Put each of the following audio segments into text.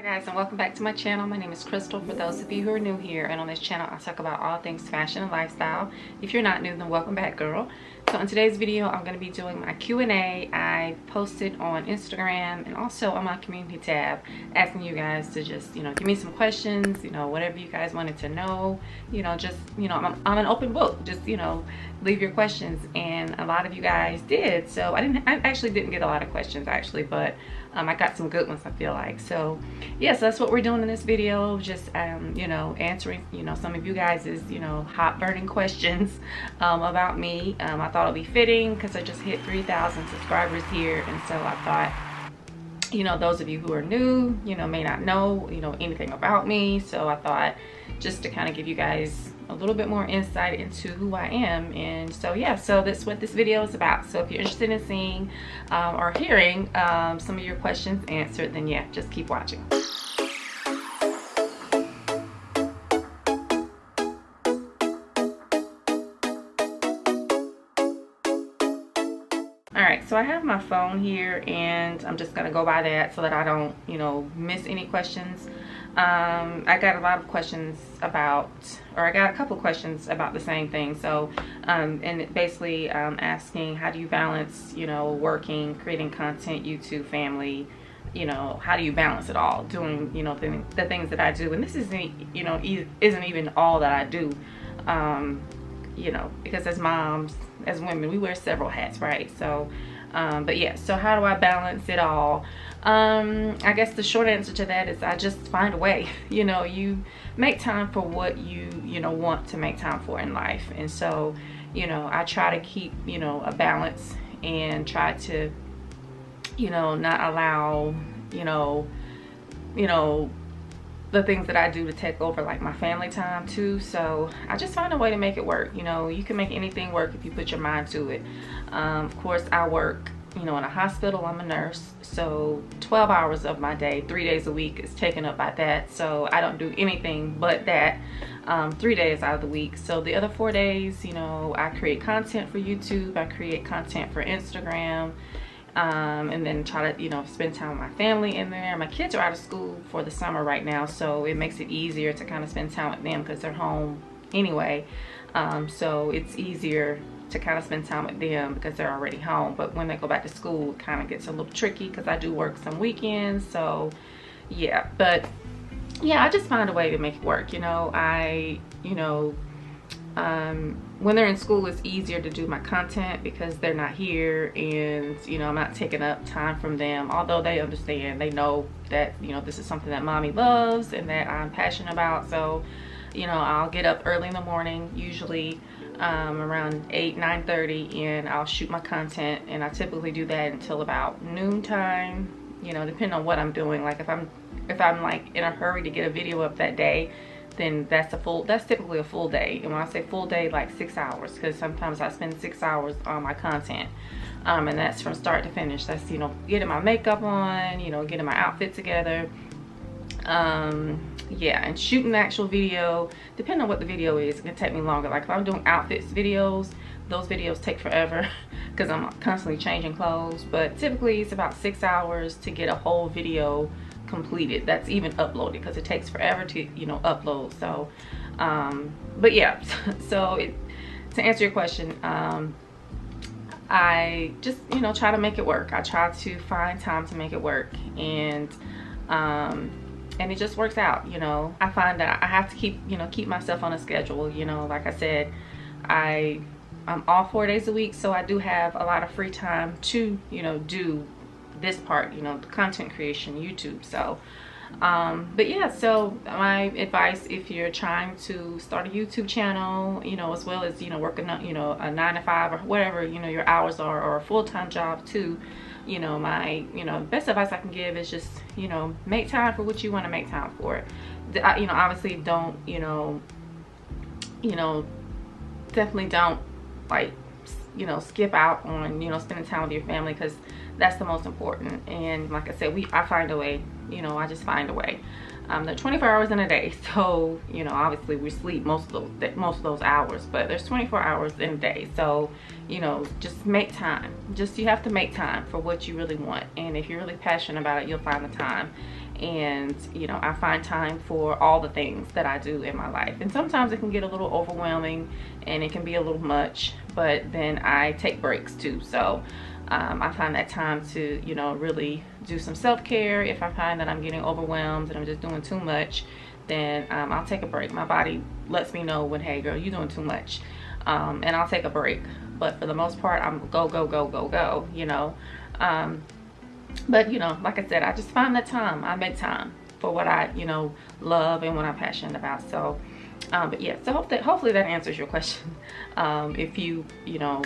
Guys, and welcome back to my channel. My name is Crystal. For those of you who are new here, and on this channel I talk about all things fashion and lifestyle. If you're not new, then welcome back, girl. So in today's video I'm going to be doing my Q&A. I posted on Instagram and also on my community tab asking you guys to just give me some questions, whatever you guys wanted to know. I'm an open book. Just leave your questions, and a lot of you guys did. So I actually didn't get a lot of questions but I got some good ones, I feel like. So yes, that's what we're doing in this video. Just answering some of you guys' hot burning questions about me. I thought it'd be fitting because I just hit 3,000 subscribers here, and so I thought those of you who are new may not know anything about me, so I thought just to kind of give you guys a little bit more insight into who I am. And so yeah, so that's what this video is about. So if you're interested in seeing or hearing some of your questions answered, then yeah, just keep watching. Alright, so I have my phone here, and I'm just gonna go by that so that I don't miss any questions. I got a lot of questions about, or I got a couple questions about the same thing. So and it basically asking, how do you balance working, creating content, YouTube, family, how do you balance it all, doing the things that I do. And this isn't isn't even all that I do, because as moms, as women, we wear several hats, right? So but yeah, so how do I balance it all? I guess the short answer to that is I just find a way. You make time for what you want to make time for in life. And so I try to keep a balance, and try to not allow the things that I do to take over, like my family time too. So I just find a way to make it work. You can make anything work if you put your mind to it. Of course, I work in a hospital. I'm a nurse, so 12 hours of my day, 3 days a week, is taken up by that. So I don't do anything but that 3 days out of the week. So the other 4 days, I create content for YouTube, I create content for Instagram, and then try to spend time with my family in there. My kids are out of school for the summer right now, so it makes it easier to kind of spend time with them because they're home anyway. So it's easier to kind of spend time with them because they're already home. But when they go back to school, it kind of gets a little tricky because I do work some weekends. So yeah, but yeah, I just find a way to make it work. When they're in school, it's easier to do my content because they're not here, and I'm not taking up time from them. Although they understand, they know that this is something that mommy loves and that I'm passionate about. So I'll get up early in the morning, usually around 9:30, and I'll shoot my content, and I typically do that until about noontime, depending on what I'm doing. Like if I'm like in a hurry to get a video up that day, then that's typically a full day. And when I say full day, like 6 hours, because sometimes I spend 6 hours on my content, and that's from start to finish. That's getting my makeup on, getting my outfit together, yeah, and shooting the actual video. Depending on what the video is, it can take me longer. Like if I'm doing outfits videos, those videos take forever because I'm constantly changing clothes. But typically it's about 6 hours to get a whole video completed. That's even uploaded, because it takes forever to upload. So but yeah, so to answer your question, I just try to make it work. I try to find time to make it work, and it just works out. I find that I have to keep myself on a schedule. Like I said, I'm off 4 days a week, so I do have a lot of free time to do this part, the content creation, YouTube. So but yeah, so my advice, if you're trying to start a YouTube channel, as well as working on a 9 to 5 or whatever your hours are, or a full-time job too, my best advice I can give is just make time for what you want to make time for. Obviously don't definitely don't like skip out on spending time with your family, because that's the most important. And like I said, I find a way. I just find a way. There are 24 hours in a day, so obviously we sleep most of those hours, but there's 24 hours in a day. So just make time. You have to make time for what you really want, and if you're really passionate about it, you'll find the time. and you know, I find time for all the things that I do in my life. And sometimes it can get a little overwhelming and it can be a little much, but then I take breaks too. So I find that time to, you know, really do some self-care. If I find that I'm getting overwhelmed and I'm just doing too much, then I'll take a break. My body lets me know when, hey girl, you're doing too much, and I'll take a break. But for the most part, I'm go, you know. But you know, like I said, I just find that time. I make time for what I, you know, love and what I'm passionate about. So but yeah, so hopefully that answers your question. If you know,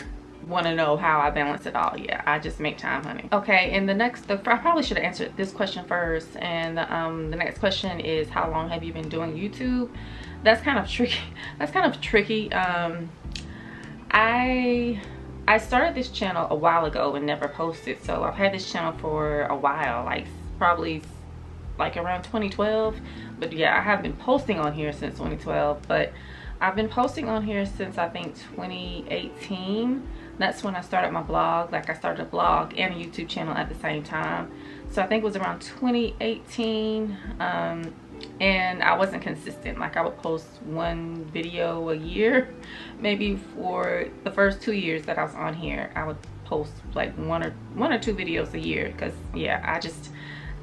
want to know how I balance it all, yeah, I just make time, honey. Okay, and I probably should have answered this question first. And the next question is, how long have you been doing YouTube? That's kind of tricky. That's kind of tricky. I started this channel a while ago and never posted, so I've had this channel for a while, like probably like around 2012. But yeah, I have been posting on here since 2012, but I've been posting on here since I think 2018. That's when I started my blog. Like, I started a blog and a YouTube channel at the same time. So I think it was around 2018. And I wasn't consistent. Like, I would post one video a year. Maybe for the first 2 years that I was on here, I would post like one or two videos a year. Because yeah,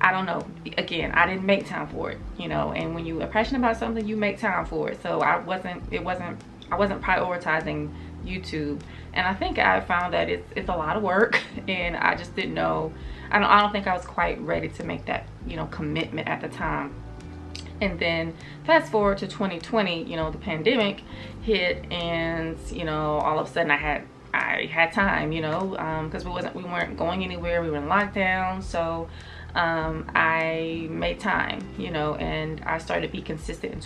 I don't know, again, I didn't make time for it, you know. And when you are passionate about something, you make time for it. So I wasn't prioritizing YouTube. And I think I found that it's a lot of work, and I just didn't know, I don't think I was quite ready to make that, you know, commitment at the time. And then fast forward to 2020, you know, the pandemic hit, and you know, all of a sudden I had time, you know, because we weren't going anywhere, we were in lockdown. So I made time, you know, and I started to be consistent in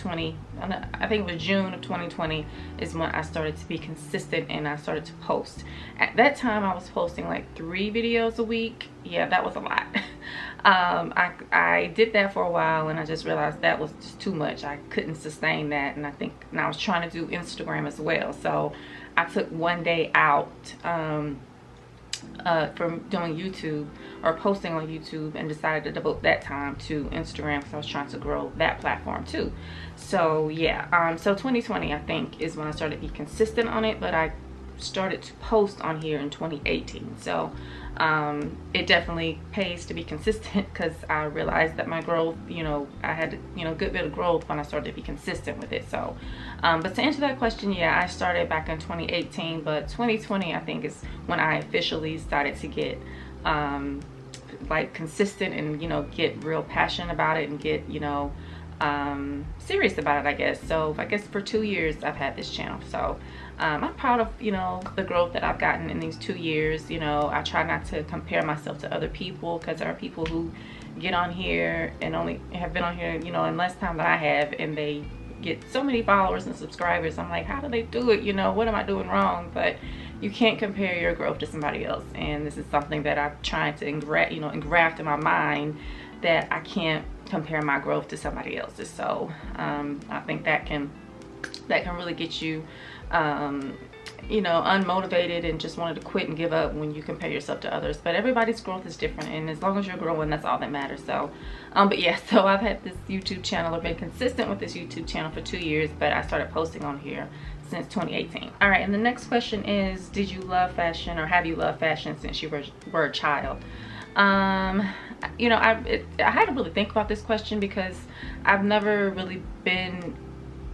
I think it was June of 2020 is when I started to be consistent, and I started to post. At that time I was posting like 3 videos a week. Yeah, that was a lot. I did that for a while, and I just realized that was just too much. I couldn't sustain that, and I was trying to do Instagram as well. So I took one day out from doing YouTube or posting on YouTube, and decided to devote that time to Instagram, because I was trying to grow that platform too. So yeah, so 2020 I think is when I started to be consistent on it, but I started to post on here in 2018. So it definitely pays to be consistent, because I realized that my growth, you know, I had, you know, a good bit of growth when I started to be consistent with it. So but to answer that question, yeah, I started back in 2018, but 2020 I think is when I officially started to get like consistent, and you know, get real passionate about it, and get, you know, serious about it, I guess. So I guess for 2 years I've had this channel. So I'm proud of, you know, the growth that I've gotten in these 2 years. You know, I try not to compare myself to other people, because there are people who get on here and only have been on here, you know, in less time than I have, and they get so many followers and subscribers. I'm like, how do they do it? You know, what am I doing wrong? But you can't compare your growth to somebody else, and this is something that I'm trying to engraft in my mind, that I can't compare my growth to somebody else's. So I think that can really get you you know, unmotivated and just wanted to quit and give up when you compare yourself to others. But everybody's growth is different, and as long as you're growing, that's all that matters. So but yeah, so I've had this YouTube channel, I've been consistent with this YouTube channel for 2 years, but I started posting on here since 2018. All right, and the next question is, did you love fashion, or have you loved fashion since you were a child? You know, I had to really think about this question, because I've never really been,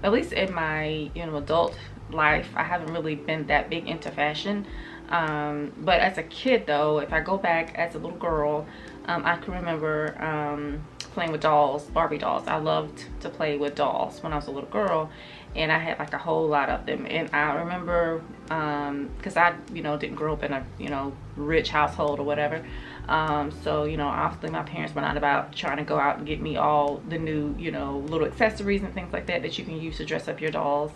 at least in my, you know, adult life, I haven't really been that big into fashion. But as a kid though, if I go back as a little girl, I can remember playing with dolls, Barbie dolls. I loved to play with dolls when I was a little girl, and I had like a whole lot of them. And I remember, because I, you know, didn't grow up in a, you know, rich household or whatever. So, you know, obviously my parents were not about trying to go out and get me all the new, you know, little accessories and things like that you can use to dress up your dolls.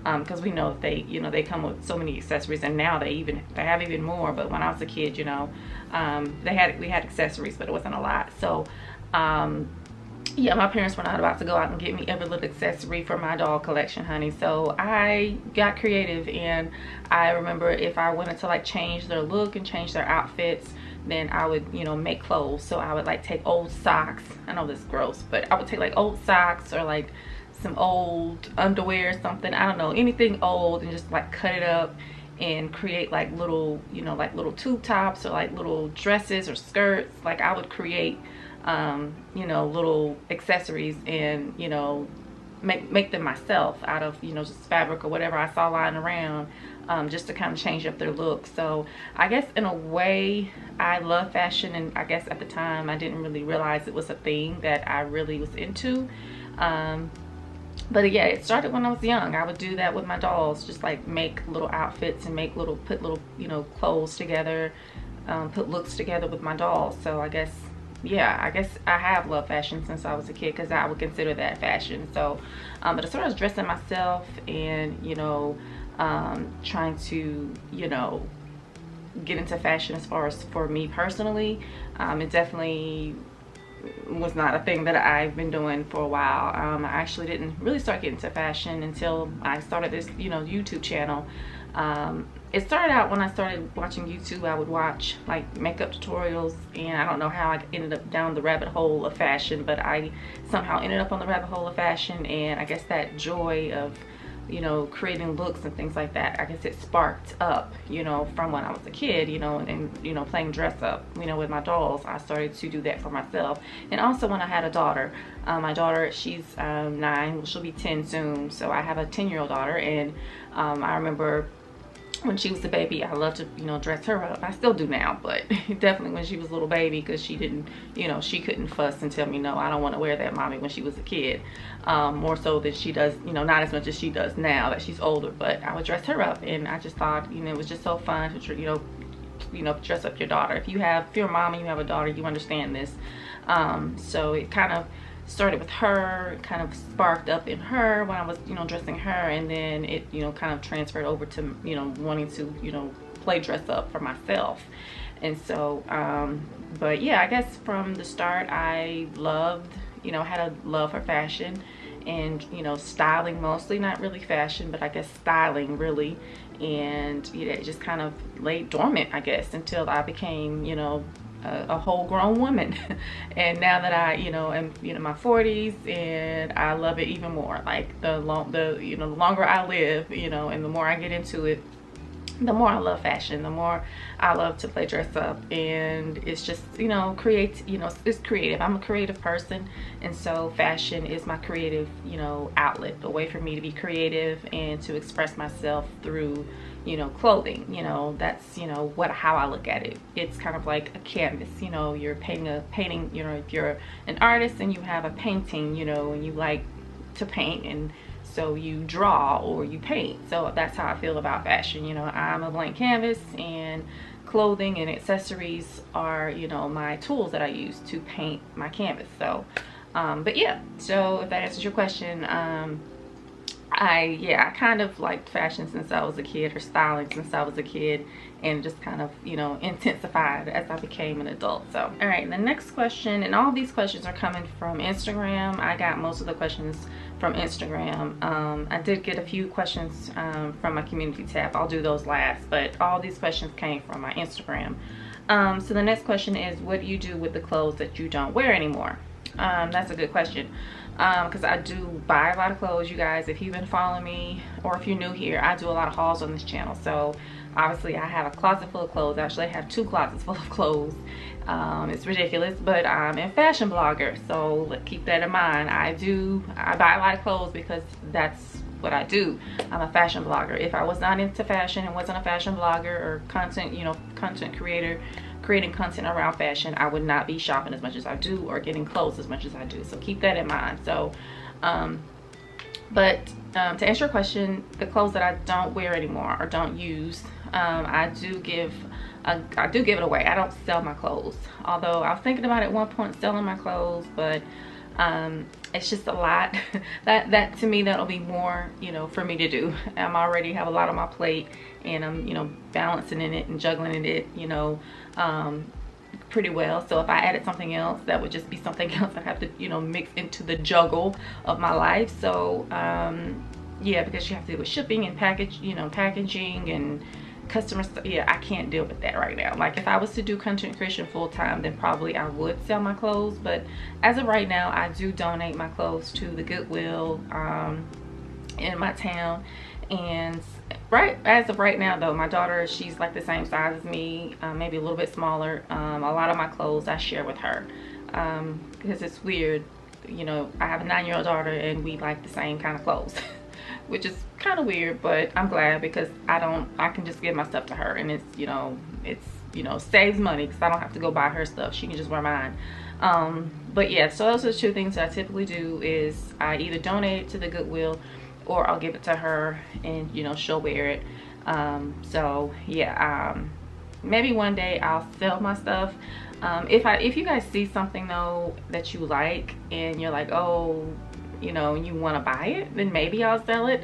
Because we know they, you know, they come with so many accessories, and now they have even more. But when I was a kid, you know, we had accessories, but it wasn't a lot. So yeah, my parents were not about to go out and get me every little accessory for my doll collection, honey. So I got creative, and I remember if I wanted to like change their look and change their outfits then I would, you know, make clothes. So I would like take old socks. I know this is gross, but I would take like old socks or like some old underwear or something, I don't know, anything old, and just like cut it up and create like little, you know, like little tube tops or like little dresses or skirts. Like I would create you know, little accessories and, you know, make them myself out of, you know, just fabric or whatever I saw lying around, just to kind of change up their look. So I guess in a way I love fashion, and I guess at the time I didn't really realize it was a thing that I really was into. But yeah, it started when I was young. I would do that with my dolls, just like make little outfits and make little, put little, you know, clothes together, put looks together with my dolls. So I guess, yeah, I guess I have loved fashion since I was a kid, because I would consider that fashion. So but as far as dressing myself and, you know, trying to, you know, get into fashion as far as for me personally, it definitely was not a thing that I've been doing for a while. I actually didn't really start getting into fashion until I started this, you know, YouTube channel. It started out when I started watching YouTube. I would watch like makeup tutorials, and I don't know how I ended up down the rabbit hole of fashion, but I somehow ended up on the rabbit hole of fashion. And I guess that joy of, you know, creating looks and things like that, I guess it sparked up, you know, from when I was a kid, you know, and you know, playing dress up, you know, with my dolls. I started to do that for myself. And also when I had a daughter, my daughter, she's 9, well, she'll be 10 soon. So I have a 10-year-old daughter, and I remember when she was a baby, I loved to, you know, dress her up. I still do now, but definitely when she was a little baby, because she didn't, you know, she couldn't fuss and tell me, no, I don't want to wear that, mommy, when she was a kid. More so than she does, you know, not as much as she does now that she's older. But I would dress her up, and I just thought, you know, it was just so fun to, you know, dress up your daughter. If you're a mom and you have a daughter, you understand this. So it kind of started with her, kind of sparked up in her when I was, you know, dressing her, and then it, you know, kind of transferred over to, you know, wanting to, you know, play dress up for myself. And so but yeah, I guess from the start I loved, you know, had a love for fashion and, you know, styling mostly, not really fashion, but I guess styling really. And you know, it just kind of lay dormant, I guess, until I became, you know, a whole grown woman. And now that I, you know, am, you know, my 40s, and I love it even more. Like you know, the longer I live, you know, and the more I get into it, the more I love fashion, the more I love to play dress up. And it's just, you know, you know, it's creative. I'm a creative person, and so fashion is my creative, you know, outlet, a way for me to be creative and to express myself through, you know, clothing. You know, that's, you know, how I look at it. It's kind of like a canvas, you know, you're painting, you know, if you're an artist and you have a painting, you know, and you like to paint, and so you draw or you paint. So that's how I feel about fashion. You know, I'm a blank canvas, and clothing and accessories are, you know, my tools that I use to paint my canvas. So but yeah, so if that answers your question, I kind of liked fashion since I was a kid, or styling since I was a kid, and just kind of, you know, intensified as I became an adult. So all right, the next question, and all these questions are coming from Instagram. I got most of the questions from Instagram. I did get a few questions from my community tab. I'll do those last, but all these questions came from my Instagram. So the next question is, what do you do with the clothes that you don't wear anymore? That's a good question, because I do buy a lot of clothes, you guys. If you've been following me, or if you're new here, I do a lot of hauls on this channel. So obviously I have a closet full of clothes. Actually, I have 2 closets full of clothes. It's ridiculous, but I'm a fashion blogger, so keep that in mind. I buy a lot of clothes because that's what I do. I'm a fashion blogger. If I was not into fashion and wasn't a fashion blogger or content, you know, content creator, creating content around fashion, I would not be shopping as much as I do or getting clothes as much as I do. So keep that in mind. So but to answer your question, the clothes that I don't wear anymore or don't use, I do give it away. I don't sell my clothes, although I was thinking about at one point selling my clothes, but it's just a lot. that to me, that'll be more, you know, for me to do. I'm already have a lot on my plate, and I'm, you know, balancing in it and juggling in it, you know, pretty well. So if I added something else, that would just be something else I have to, you know, mix into the juggle of my life. So yeah, because you have to do with shipping and packaging and customers, yeah, I can't deal with that right now. Like if I was to do content creation full-time, then probably I would sell my clothes, but as of right now, I do donate my clothes to the Goodwill in my town. And as of right now though, my daughter, she's like the same size as me, maybe a little bit smaller. A lot of my clothes I share with her, because it's weird, you know, I have a 9-year-old daughter and we like the same kind of clothes which is kind of weird, but I'm glad because I can just give my stuff to her, and it's you know saves money because I don't have to go buy her stuff. She can just wear mine. But yeah, so those are the two things that I typically do, is I either donate it to the Goodwill or I'll give it to her and you know she'll wear it. So yeah, maybe one day I'll sell my stuff. If you guys see something though that you like and you're like, oh, you know, you want to buy it, then maybe I'll sell it,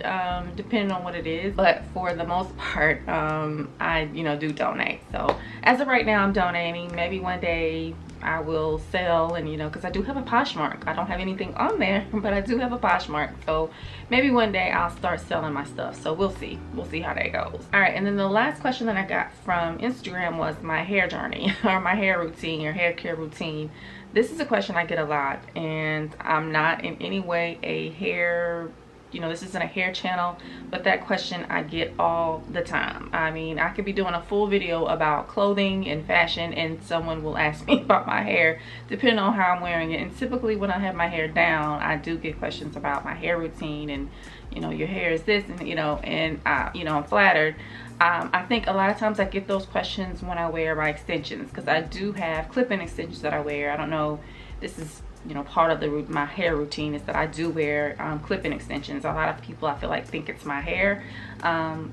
depending on what it is. But for the most part, I do donate. So as of right now, I'm donating. Maybe one day I will sell, and because I do have a Poshmark. I don't have anything on there, but I do have a Poshmark. So maybe one day I'll start selling my stuff. So we'll see how that goes. All right, and then the last question that I got from Instagram was my hair journey or my hair routine or hair care routine. This is a question I get a lot, and I'm not in any way a hair, this isn't a hair channel, but that question I get all the time. I mean, I could be doing a full video about clothing and fashion and someone will ask me about my hair, depending on how I'm wearing it. And typically when I have my hair down, I do get questions about my hair routine and, your hair is this, and I'm flattered. I think a lot of times I get those questions when I wear my extensions, because I do have clip-in extensions that I wear. I don't know, this is part of my hair routine is that I do wear clip-in extensions. A lot of people, I feel like, think it's my hair,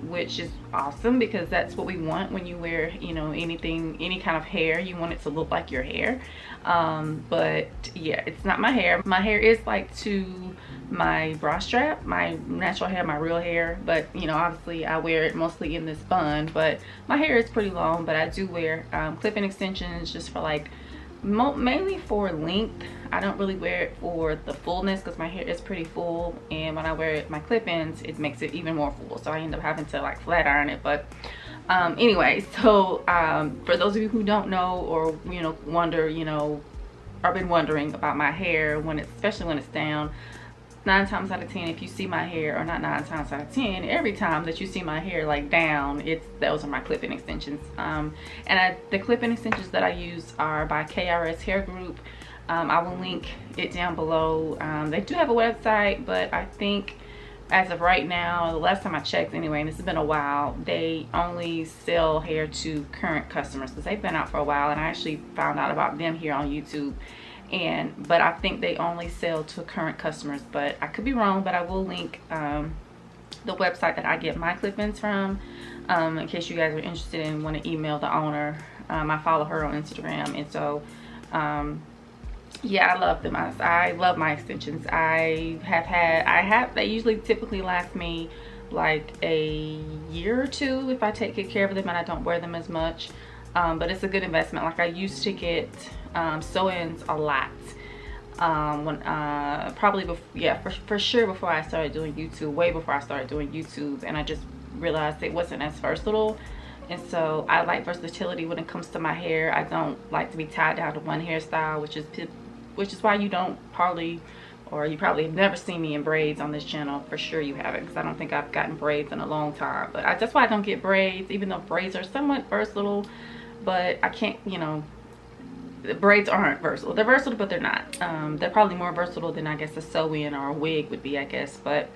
which is awesome, because that's what we want when you wear any kind of hair. You want it to look like your hair. But yeah, it's not my hair. My hair is like to my bra strap, my natural hair, my real hair, but obviously I wear it mostly in this bun. But my hair is pretty long, but I do wear clip-in extensions just for like mainly for length. I don't really wear it for the fullness because my hair is pretty full, and when I wear my clip-ins, it makes it even more full, so I end up having to like flat iron it. But anyway, so for those of you who don't know or wonder, I've been wondering about my hair especially when it's down. 9 times out of 10, if you see my hair, or not 9 times out of 10, every time that you see my hair like down, those are my clip-in extensions. The clip-in extensions that I use are by KRS Hair Group. I will link it down below. They do have a website, but I think as of right now, the last time I checked anyway, and this has been a while, they only sell hair to current customers, because they've been out for a while, and I actually found out about them here on YouTube. But I think they only sell to current customers, but I could be wrong. But I will link the website that I get my clip-ins from, in case you guys are interested and want to email the owner. I follow her on Instagram, and so yeah, I love them. I love my extensions. They usually typically last me like a year or two if I take good care of them and I don't wear them as much. But it's a good investment. Like I used to get sew-ins a lot for sure before I started doing YouTube, way before I started doing YouTube, and I just realized it wasn't as versatile. And so I like versatility when it comes to my hair. I don't like to be tied down to one hairstyle, which is why you probably have never seen me in braids on this channel. For sure you haven't, because I don't think I've gotten braids in a long time. But that's why I don't get braids, even though braids are somewhat versatile. But I can't, the braids aren't versatile. They're versatile, but they're not. They're probably more versatile than I guess a sew-in or a wig would be, I guess. But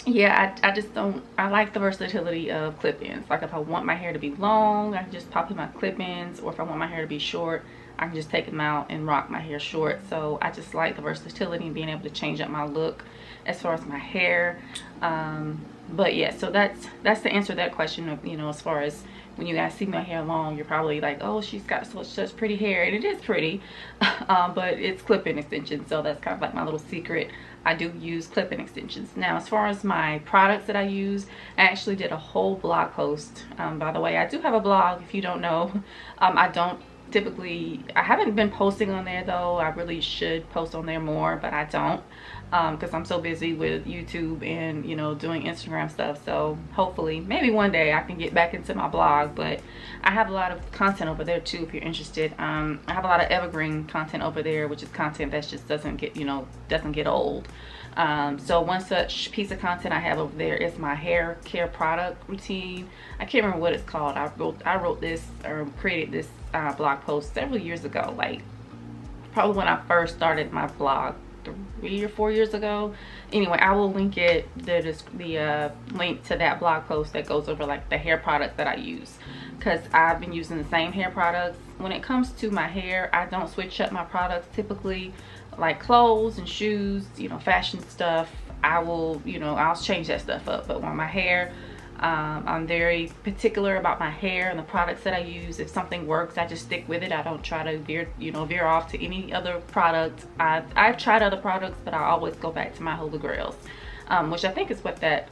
yeah, I just don't, I like the versatility of clip-ins. Like if I want my hair to be long, I can just pop in my clip-ins, or if I want my hair to be short, I can just take them out and rock my hair short. So I just like the versatility and being able to change up my look as far as my hair. But yeah, so that's the answer to that question of, as far as when you guys see my hair long, you're probably like, oh, she's got such pretty hair. And it is pretty, but it's clip-in extensions. So that's kind of like my little secret. I do use clip-in extensions. Now, as far as my products that I use, I actually did a whole blog post. By the way, I do have a blog, if you don't know. I don't typically, I haven't been posting on there though. I really should post on there more, but I don't, because I'm so busy with YouTube and, you know, doing Instagram stuff. So hopefully maybe one day I can get back into my blog. But I have a lot of content over there too, if you're interested. I have a lot of evergreen content over there, which is content that just doesn't get, you know, doesn't get old. So one such piece of content I have over there is my hair care product routine. I can't remember what it's called. I wrote this, or created this blog post several years ago, like probably when I first started my blog 3 or 4 years ago. Anyway, I will link it, the link to that blog post that goes over like the hair products that I use, because I've been using the same hair products. When it comes to my hair, I don't switch up my products typically. Like clothes and shoes, you know, fashion stuff, I will, you know, I'll change that stuff up. But when my hair, I'm very particular about my hair and the products that I use. If something works, I just stick with it. I don't try to veer off to any other product. I've tried other products, but I always go back to my holy grails, which I think is what that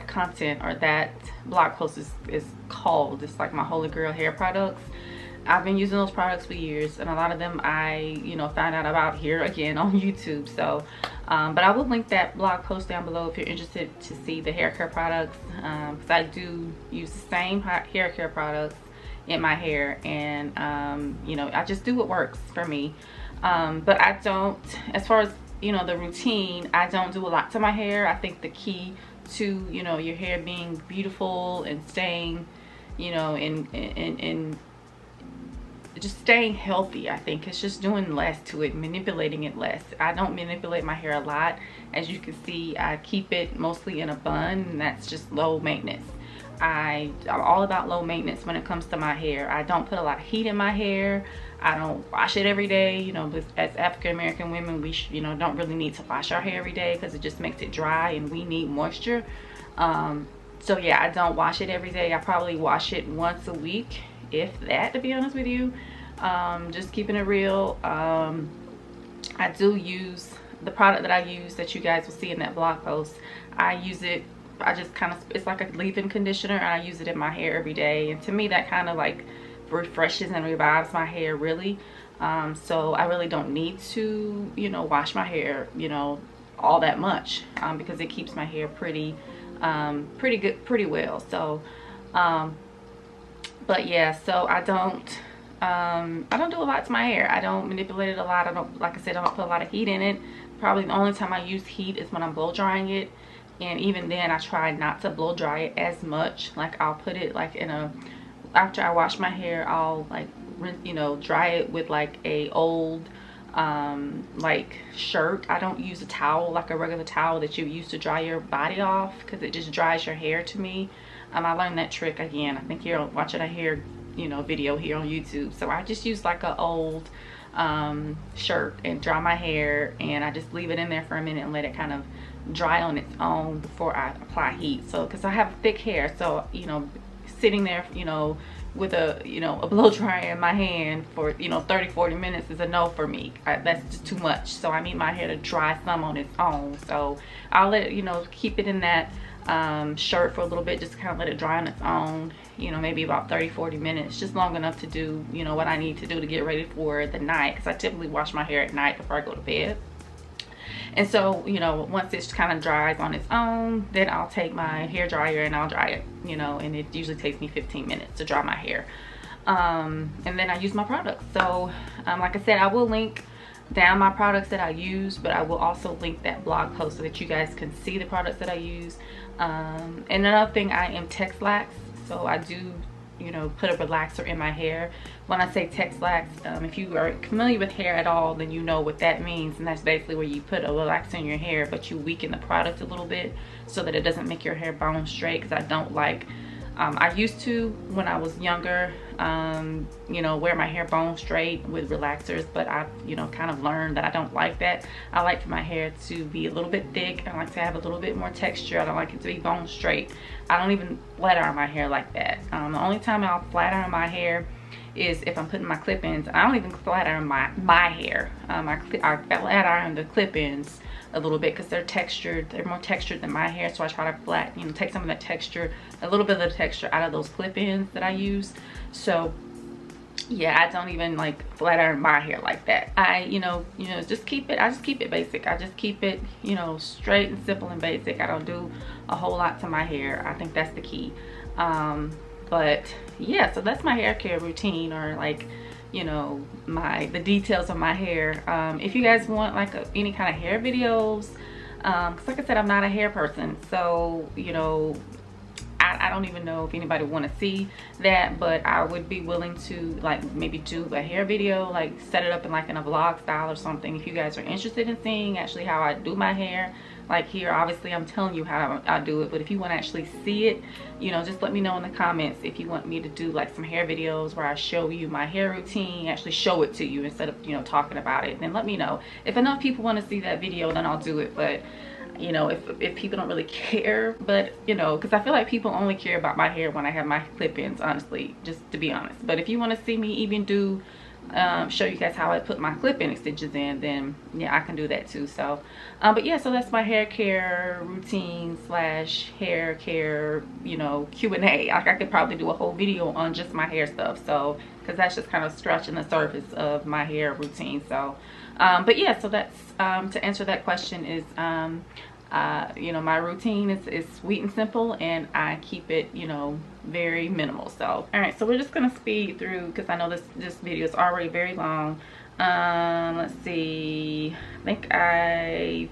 content or that blog post is called. It's like my holy grail hair products. I've been using those products for years, and a lot of them I, you know, found out about here again on YouTube. So but I will link that blog post down below if you're interested to see the hair care products, because I do use the same hair care products in my hair, and you know, I just do what works for me. But I don't, as far as, you know, the routine, I don't do a lot to my hair. I think the key to, you know, your hair being beautiful and staying, you know, in just staying healthy, I think it's just doing less to it, manipulating it less. I don't manipulate my hair a lot. As you can see, I keep it mostly in a bun, and that's just low maintenance. I'm all about low maintenance when it comes to my hair. I don't put a lot of heat in my hair. I don't wash it every day. You know, as African American women, we you know, don't really need to wash our hair every day, because it just makes it dry, and we need moisture. So yeah, I don't wash it every day. I probably wash it once a week, if that, to be honest with you. Just keeping it real. I do use the product that I use that you guys will see in that blog post. I use it, I just kind of, it's like a leave-in conditioner, and I use it in my hair every day, and to me that kind of like refreshes and revives my hair really. So I really don't need to, you know, wash my hair, you know, all that much, because it keeps my hair pretty good, pretty well. So but yeah, so I don't do a lot to my hair. I don't manipulate it a lot. I don't, like I said, I don't put a lot of heat in it. Probably the only time I use heat is when I'm blow drying it, and even then I try not to blow dry it as much. Like I'll put it like in a, after I wash my hair, I'll like, you know, dry it with like a old like shirt. I don't use a towel, like a regular towel that you use to dry your body off, because it just dries your hair to me. I learned that trick again, I think you're watching a hair, you know, video here on YouTube. So I just use like an old shirt and dry my hair, and I just leave it in there for a minute and let it kind of dry on its own before I apply heat. So because I have thick hair, so, you know, sitting there, you know, with a, you know, a blow dryer in my hand for, you know, 30-40 minutes is a no for me. That's just too much. So I need my hair to dry some on its own. So I'll let it, you know, keep it in that shirt for a little bit, just to kind of let it dry on its own, you know, maybe about 30-40 minutes, just long enough to do, you know, what I need to do to get ready for the night, because I typically wash my hair at night before I go to bed. And so, you know, once it kind of dries on its own, then I'll take my hair dryer and I'll dry it, you know, and it usually takes me 15 minutes to dry my hair. And then I use my products. So like I said, I will link down my products that I use, but I will also link that blog post so that you guys can see the products that I use. And another thing, I am Tex-Lax, so I do, you know, put a relaxer in my hair. When I say Tex-Lax, if you are familiar with hair at all, then you know what that means, and that's basically where you put a relaxer in your hair, but you weaken the product a little bit so that it doesn't make your hair bone straight, because I don't like, I used to, when I was younger, you know, wear my hair bone straight with relaxers, but I've, you know, kind of learned that I don't like that. I like for my hair to be a little bit thick. I like to have a little bit more texture. I don't like it to be bone straight. I don't even flat iron my hair like that. The only time I'll flat iron my hair is if I'm putting my clip-ins. I don't even flat iron my hair. I flat iron the clip-ins a little bit, because they're textured, they're more textured than my hair, so I try to take some of that texture, a little bit of the texture out of those clip-ins that I use. So yeah, I don't even like flat iron my hair like that. I just keep it, I just keep it basic. I just keep it, straight and simple and basic. I don't do a whole lot to my hair. I think that's the key. But yeah, so that's my hair care routine, or like, the details of my hair. If you guys want like any kind of hair videos, because like I said, I'm not a hair person, so I don't even know if anybody want to see that, but I would be willing to like maybe do a hair video, like set it up in like in a vlog style or something, if you guys are interested in seeing actually how I do my hair. Like here, obviously I'm telling you how I do it, but if you want to actually see it, just let me know in the comments if you want me to do like some hair videos where I show you my hair routine, actually show it to you instead of talking about it. Then let me know. If enough people want to see that video, then I'll do it. But if people don't really care, but because I feel like people only care about my hair when I have my clip-ins, honestly, just to be honest. But if you want to see me even do show you guys how I put my clip-in extensions in, then yeah, I can do that too. So but yeah, so that's my hair care routine slash hair care Q&A. I could probably do a whole video on just my hair stuff, so because that's just kind of scratching the surface of my hair routine. So but yeah, so that's to answer that question is my routine is sweet and simple, and I keep it very minimal. So all right, so we're just gonna speed through because I know this video is already very long. Let's see, I think I've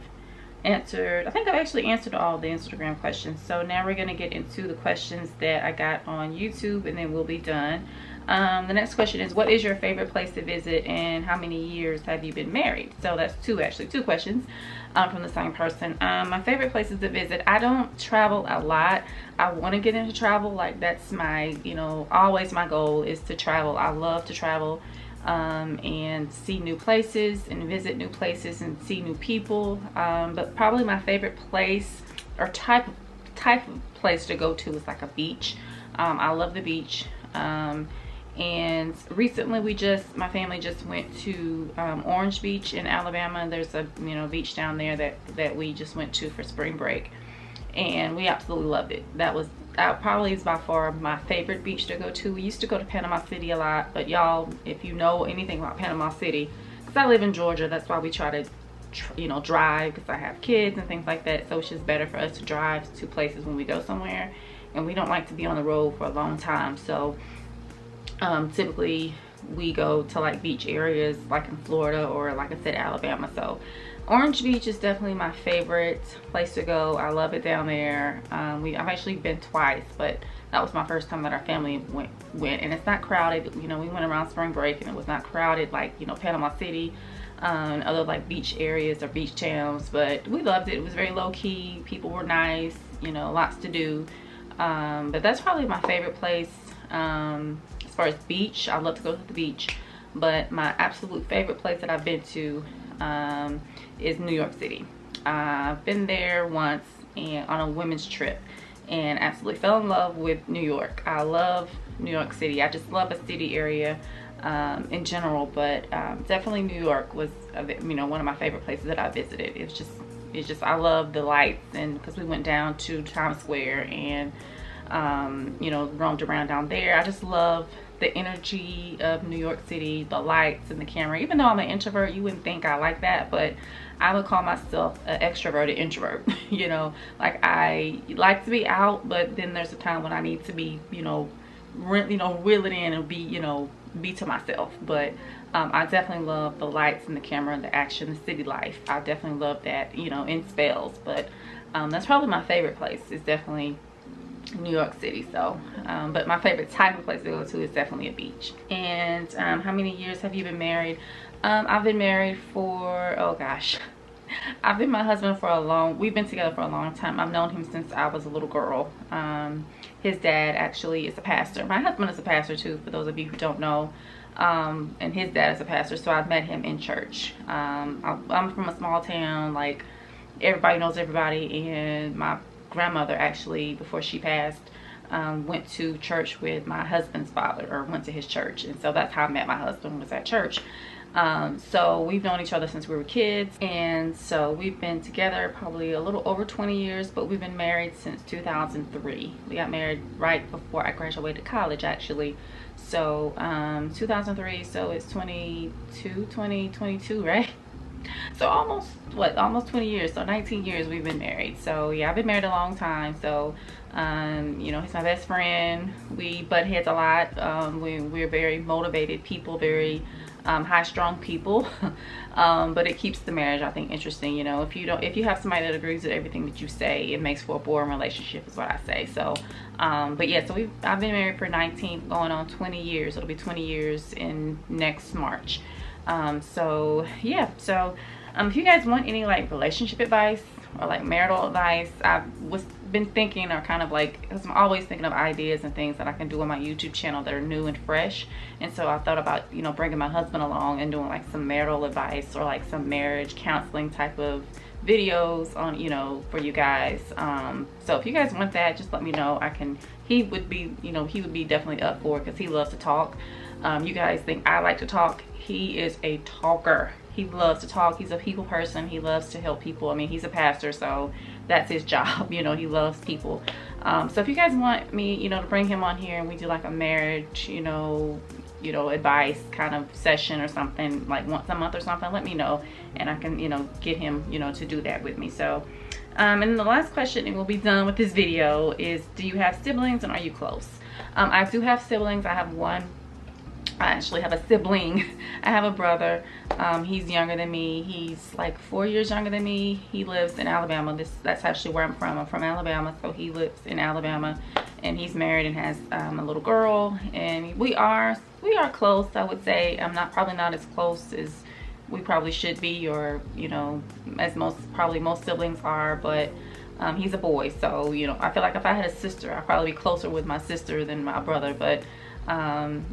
actually answered all the Instagram questions. So now we're gonna get into the questions that I got on YouTube, and then we'll be done. The next question is, what is your favorite place to visit, and how many years have you been married? So that's two questions from the same person. My favorite places to visit, I don't travel a lot. I want to get into travel, like that's my always my goal is to travel. I love to travel and see new places and visit new places and see new people, but probably my favorite place or type of place to go to is like a beach. I love the beach. And recently my family just went to Orange Beach in Alabama. There's a beach down there that we just went to for spring break, and we absolutely loved it. That probably is by far my favorite beach to go to. We used to go to Panama City a lot, but y'all, if you know anything about Panama City, because I live in Georgia, that's why we try to drive, because I have kids and things like that. So it's just better for us to drive to places when we go somewhere, and we don't like to be on the road for a long time. So typically we go to like beach areas like in Florida or like I said, Alabama. So Orange Beach is definitely my favorite place to go. I love it down there. I've actually been twice, but that was my first time that our family went, and it's not crowded. We went around spring break and it was not crowded like Panama City and other like beach areas or beach towns, but we loved it. It was very low-key, people were nice, lots to do. But that's probably my favorite place. As far as beach, I love to go to the beach, but my absolute favorite place that I've been to is New York City. I've been there once and on a women's trip, and absolutely fell in love with New York. I love New York City. I just love a city area in general, but definitely New York was one of my favorite places that I visited. It's just I love the lights, and because we went down to Times Square and roamed around down there. I just love the energy of New York City, the lights and the camera. Even though I'm an introvert, you wouldn't think I like that, but I would call myself an extroverted introvert. Like I like to be out, but then there's a time when I need to be reel it in and be to myself. But I definitely love the lights and the camera and the action, the city life. I definitely love that in spells. But that's probably my favorite place, is definitely New York City. So but my favorite type of place to go to is definitely a beach. And how many years have you been married? I've been married for, oh gosh, I've been my husband we've been together for a long time. I've known him since I was a little girl. His dad actually is a pastor. My husband is a pastor too, for those of you who don't know. And his dad is a pastor, so I've met him in church. I'm from a small town, like everybody knows everybody, and my grandmother actually, before she passed, went to church with my husband's father, or went to his church, and so that's how I met my husband, was at church. So we've known each other since we were kids, and so we've been together probably a little over 20 years, but we've been married since 2003. We got married right before I graduated college, actually. So 2003, so it's 2022, right? So almost 20 years, so 19 years we've been married. So yeah, I've been married a long time. So you know, he's my best friend. We butt heads a lot. We're very motivated people, very high-strung people. But it keeps the marriage, I think, interesting. You know, if you have somebody that agrees with everything that you say, it makes for a boring relationship, is what I say. So but yeah, so I've been married for 19 going on 20 years. It'll be 20 years in next March. So yeah, so if you guys want any like relationship advice or like marital advice, I've been thinking, or kind of like, because I'm always thinking of ideas and things that I can do on my YouTube channel that are new and fresh. And so I thought about, you know, bringing my husband along and doing like some marital advice or like some marriage counseling type of videos on, you know, for you guys. So if you guys want that, just let me know. He would be definitely up for it, because he loves to talk. You guys think I like to talk. He is a talker. He loves to talk. He's a people person. He loves to help people. I mean, he's a pastor, so that's his job. You know, he loves people. So if you guys want me, you know, to bring him on here and we do like a marriage, you know, advice kind of session or something, like once a month or something, let me know, and I can, you know, get him, you know, to do that with me. So and then the last question, and we'll be done with this video, is do you have siblings and are you close? I do have siblings. I have one. I actually have a sibling. I have a brother. He's younger than me. He's like 4 years younger than me. He lives in Alabama. That's actually where I'm from. I'm from Alabama, so he lives in Alabama, and he's married and has a little girl. And we are close, I would say. I'm probably not as close as we probably should be, or you know, as most siblings are. But he's a boy, so you know, I feel like if I had a sister, I'd probably be closer with my sister than my brother. But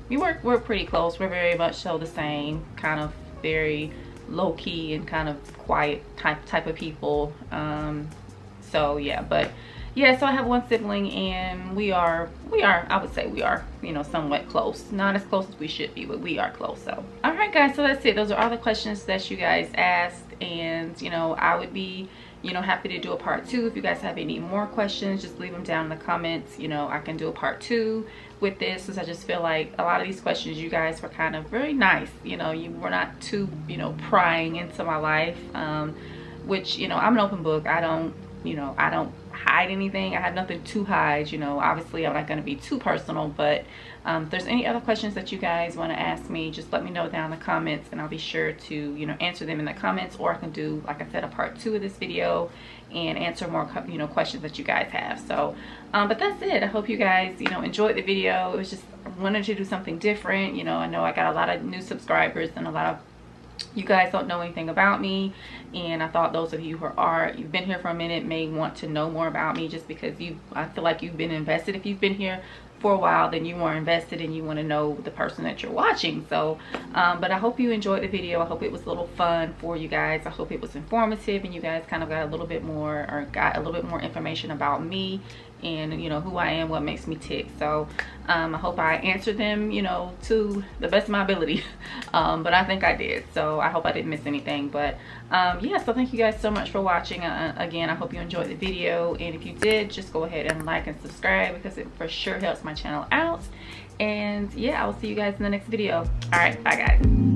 we're pretty close. We're very much so the same, kind of very low-key and kind of quiet type of people. So yeah, but yeah, so I have one sibling, and we are I would say we are, you know, somewhat close. Not as close as we should be, but we are close. So all right guys, so that's it. Those are all the questions that you guys asked, and you know, I would be, you know, happy to do a part 2. If you guys have any more questions, just leave them down in the comments. You know, I can do a part 2 with this, because I just feel like a lot of these questions, you guys were kind of very nice. You know, you were not too, you know, prying into my life, which, you know, I'm an open book. I don't hide anything. I have nothing to hide. You know, obviously I'm not going to be too personal, but if there's any other questions that you guys want to ask me, just let me know down in the comments, and I'll be sure to, you know, answer them in the comments, or I can do, like I said, a part 2 of this video and answer more, you know, questions that you guys have. So but that's it. I hope you guys, you know, enjoyed the video. It was just, I wanted to do something different. You know, I know I got a lot of new subscribers, and a lot of you guys don't know anything about me, and I thought those of you who you've been here for a minute may want to know more about me, just because I feel like you've been invested. If you've been here for a while, then you are invested and you want to know the person that you're watching. So but I hope you enjoyed the video. I hope it was a little fun for you guys. I hope it was informative, and you guys kind of got a little bit more, or got a little bit more information about me, and you know, who I am, what makes me tick. So I hope I answered them, you know, to the best of my ability. But I think I did, so I hope I didn't miss anything. But yeah, so thank you guys so much for watching. Again, I hope you enjoyed the video, and if you did, just go ahead and like and subscribe, because it for sure helps my channel out. And yeah, I will see you guys in the next video. All right, bye guys.